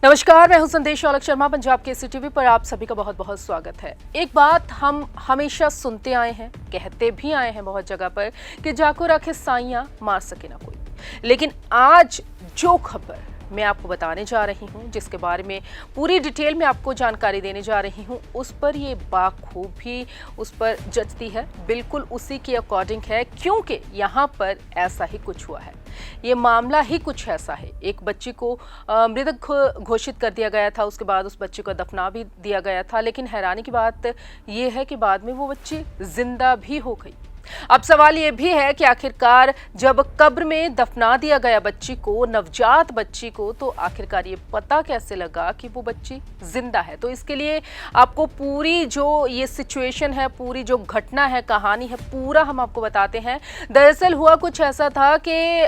नमस्कार, मैं हूं संदेश औलख शर्मा। पंजाब के टीवी पर आप सभी का बहुत बहुत स्वागत है। एक बात हम हमेशा सुनते आए हैं, कहते भी आए हैं बहुत जगह पर कि जाको रखे साइयां मार सके ना कोई। लेकिन आज जो खबर मैं आपको बताने जा रही हूं, जिसके बारे में पूरी डिटेल में आपको जानकारी देने जा रही हूं, उस पर ये बाखूबी उस पर जचती है, बिल्कुल उसी के अकॉर्डिंग है, क्योंकि यहाँ पर ऐसा ही कुछ हुआ है। ये मामला ही कुछ ऐसा है। एक बच्ची को मृतक घोषित कर दिया गया था, उसके बाद उस बच्ची को दफना भी दिया गया था, लेकिन हैरानी की बात ये है कि बाद में वो बच्ची जिंदा भी हो गई। अब सवाल ये भी है कि आखिरकार जब कब्र में दफना दिया गया बच्ची को, नवजात बच्ची को, तो आखिरकार ये पता कैसे लगा कि वो बच्ची जिंदा है। तो इसके लिए आपको पूरी जो ये सिचुएशन है, पूरी जो घटना है, कहानी है, पूरा हम आपको बताते हैं। दरअसल हुआ कुछ ऐसा था कि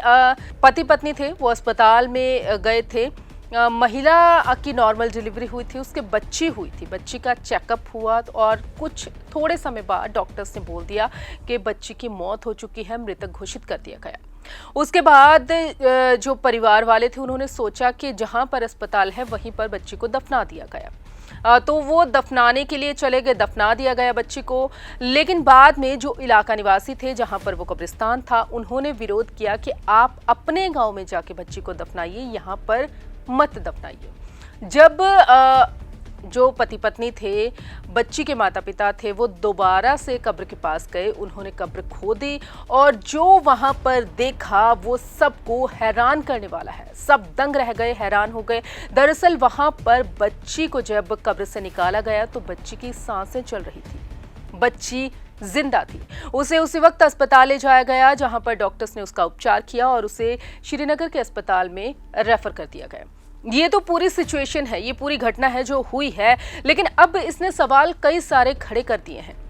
पति पत्नी थे, वो अस्पताल में गए थे। महिला की नॉर्मल डिलीवरी हुई थी, उसके बच्ची हुई थी, बच्ची का चेकअप हुआ और कुछ थोड़े समय बाद डॉक्टर्स ने बोल दिया कि बच्ची की मौत हो चुकी है, मृतक घोषित कर दिया गया। उसके बाद जो परिवार वाले थे उन्होंने सोचा कि जहां पर अस्पताल है वहीं पर बच्ची को दफना दिया गया। तो वो दफनाने के लिए चले गए, दफना दिया गया बच्ची को। लेकिन बाद में जो इलाका निवासी थे जहां पर वो कब्रिस्तान था, उन्होंने विरोध किया कि आप अपने गांव में जाके बच्ची को दफनाइए, यहाँ पर मत दफनाइए। जब जो पति पत्नी थे, बच्ची के माता पिता थे, वो दोबारा से कब्र के पास गए, उन्होंने कब्र खोदी और जो वहां पर देखा वो सबको हैरान करने वाला है। सब दंग रह गए, हैरान हो गए। दरअसल वहां पर बच्ची को जब कब्र से निकाला गया तो बच्ची की सांसें चल रही थी, बच्ची जिंदा थी। उसे उसी वक्त अस्पताल ले जाया गया जहां पर डॉक्टर्स ने उसका उपचार किया और उसे श्रीनगर के अस्पताल में रेफर कर दिया गया। ये तो पूरी सिचुएशन है, ये पूरी घटना है जो हुई है। लेकिन अब इसने सवाल कई सारे खड़े कर दिए हैं।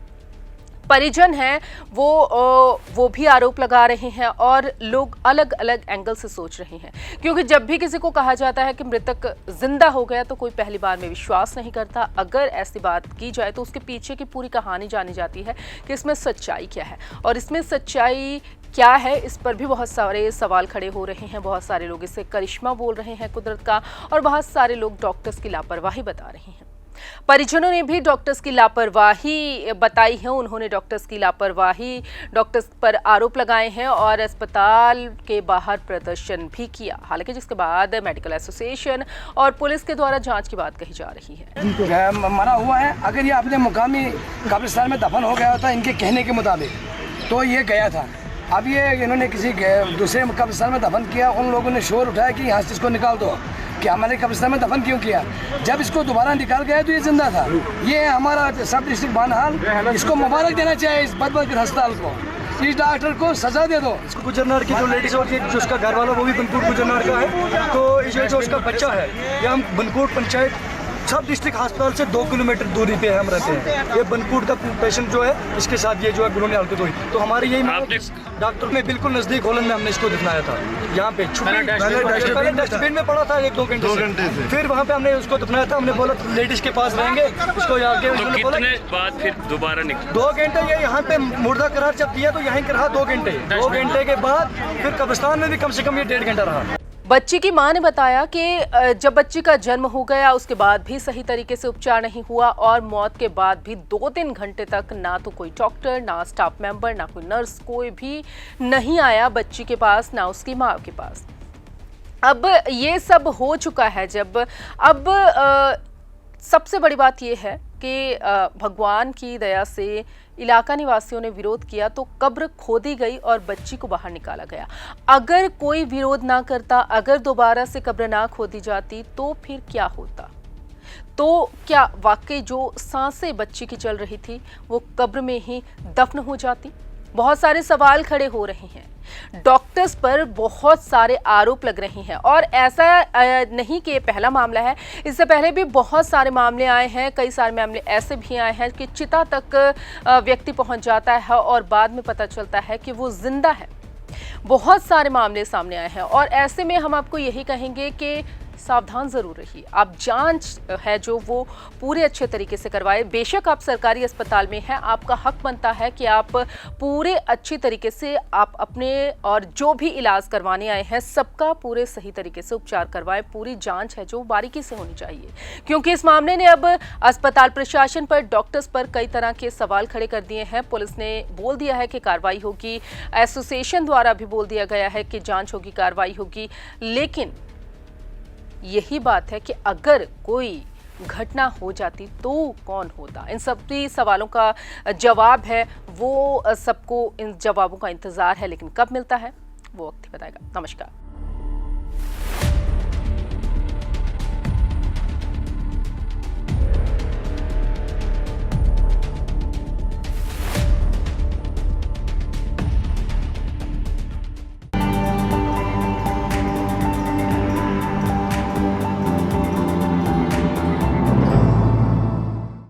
परिजन हैं वो भी आरोप लगा रहे हैं और लोग अलग अलग एंगल से सोच रहे हैं, क्योंकि जब भी किसी को कहा जाता है कि मृतक जिंदा हो गया तो कोई पहली बार में विश्वास नहीं करता। अगर ऐसी बात की जाए तो उसके पीछे की पूरी कहानी जानी जाती है कि इसमें सच्चाई क्या है, और इसमें सच्चाई क्या है इस पर भी बहुत सारे सवाल खड़े हो रहे हैं। बहुत सारे लोग इसे करिश्मा बोल रहे हैं कुदरत का, और बहुत सारे लोग डॉक्टर्स की लापरवाही बता रहे हैं। परिजनों ने भी डॉक्टर्स की लापरवाही बताई है। उन्होंने डॉक्टर्स की लापरवाही, डॉक्टर्स पर आरोप लगाए हैं और अस्पताल के बाहर प्रदर्शन भी किया। हालांकि जिसके बाद मेडिकल एसोसिएशन और पुलिस के द्वारा जांच की बात कही जा रही है। मरा हुआ है, अगर ये अपने मुकामी कब्रिस्तान में दफन हो गया होता इनके कहने के मुताबिक तो ये गया था। अब ये इन्होंने किसी दूसरे कब्रिस्तान में दफन किया, उन लोगों ने शोर उठाया कि यहाँ से इसको निकाल दो, कि हमारे कब्रिस्तान में दफन क्यों किया। जब इसको दोबारा निकाल गया तो ये जिंदा था। ये हमारा सब डिस्ट्रिक्ट बानहाल, इसको मुबारक देना चाहिए इस बदबख्त अस्पताल को, इस डॉक्टर को सजा दे दो। इसको गुजरनार की जो लेडीज होती है, जो उसका घर वाला वो भी बनकोट गुजरनार का है, तो ये जो उसका बच्चा है, ये हम बनकोट पंचायत सब डिस्ट्रिक्ट अस्पताल से 2 किलोमीटर दूरी पे हम रहते हैं। ये बनकोट का पेशेंट जो है, इसके साथ ये जो है गुनों हरकत हुई, तो हमारे यही डॉक्टर ने बिल्कुल नजदीक होलन में हमने इसको दिखलाया था। यहाँ पे पहले डस्टबिन में पड़ा था 1-2 घंटे से, फिर वहाँ पे हमने उसको दफनाया था। हमने बोला लेडीज के पास रहेंगे, उसको कितने बाद फिर दोबारा निकल 2 घंटे ये यहाँ पे मुर्दा करार जब दिया तो यहीं रहा 2 घंटे। 2 घंटे के बाद फिर कब्रिस्तान में भी कम से कम ये 1.5 घंटा रहा। बच्ची की मां ने बताया कि जब बच्ची का जन्म हो गया उसके बाद भी सही तरीके से उपचार नहीं हुआ और मौत के बाद भी 2-3 घंटे तक ना तो कोई डॉक्टर, ना स्टाफ मेंबर, ना कोई नर्स, कोई भी नहीं आया बच्ची के पास, ना उसकी मां के पास। अब ये सब हो चुका है। जब अब सबसे बड़ी बात यह है कि भगवान की दया से इलाका निवासियों ने विरोध किया तो कब्र खोदी गई और बच्ची को बाहर निकाला गया। अगर कोई विरोध ना करता, अगर दोबारा से कब्र ना खोदी जाती तो फिर क्या होता? तो क्या वाकई जो सांसें बच्ची की चल रही थी वो कब्र में ही दफन हो जाती? बहुत सारे सवाल खड़े हो रहे हैं। डॉक्टर्स पर बहुत सारे आरोप लग रहे हैं और ऐसा नहीं कि पहला मामला है, इससे पहले भी बहुत सारे मामले आए हैं। कई सारे मामले ऐसे भी आए हैं कि चिता तक व्यक्ति पहुंच जाता है और बाद में पता चलता है कि वो जिंदा है। बहुत सारे मामले सामने आए हैं और ऐसे में हम आपको यही कहेंगे कि सावधान जरूर रहिए। आप जांच है जो वो पूरे अच्छे तरीके से करवाए। बेशक आप सरकारी अस्पताल में हैं, आपका हक बनता है कि आप पूरे अच्छी तरीके से आप अपने और जो भी इलाज करवाने आए हैं सबका पूरे सही तरीके से उपचार करवाएं। पूरी जांच है जो बारीकी से होनी चाहिए, क्योंकि इस मामले ने अब अस्पताल प्रशासन पर, डॉक्टर्स पर कई तरह के सवाल खड़े कर दिए हैं। पुलिस ने बोल दिया है कि कार्रवाई होगी, एसोसिएशन द्वारा भी बोल दिया गया है कि जांच होगी, कार्रवाई होगी। लेकिन यही बात है कि अगर कोई घटना हो जाती तो कौन होता? इन सभी सवालों का जवाब है वो सबको इन जवाबों का इंतजार है, लेकिन कब मिलता है वो वक्त ही बताएगा। नमस्कार।